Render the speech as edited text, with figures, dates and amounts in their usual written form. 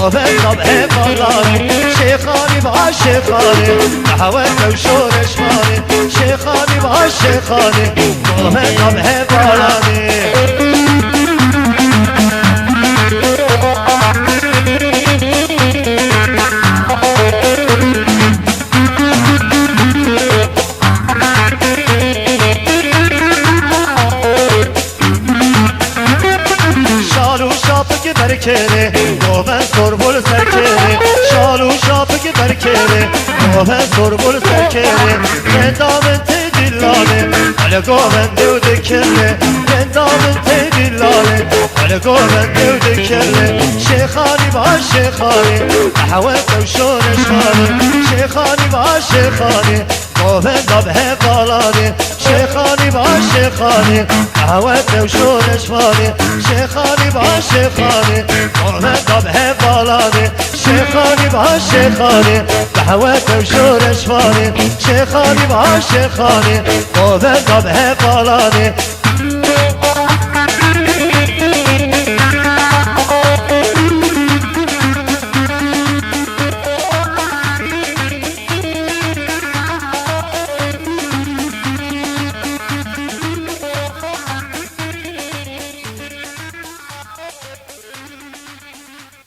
قوم بالانه شیخانی با شیخانه دعوت و شورش مانه شیخانی با شیخانه قوم بالانه برکره قوم سربول سرکره شالو شاپک برکره قوم سربول سرکره اندامن تدلانه على قوم دو دکره اندامن تدلانه على قوم دو دکره شیخانی با شیخانی دعوت و شورش مانه شیخانی با شیخانی قوم دبه بالانه شیخانی با شیخانی دعوت و شورش مانه شیخانی با شیخانی قوم دبه بالانه شیخانی با شیخانی دعوت و شورش مانه شیخانی با شیخانی قوم دبه بالانه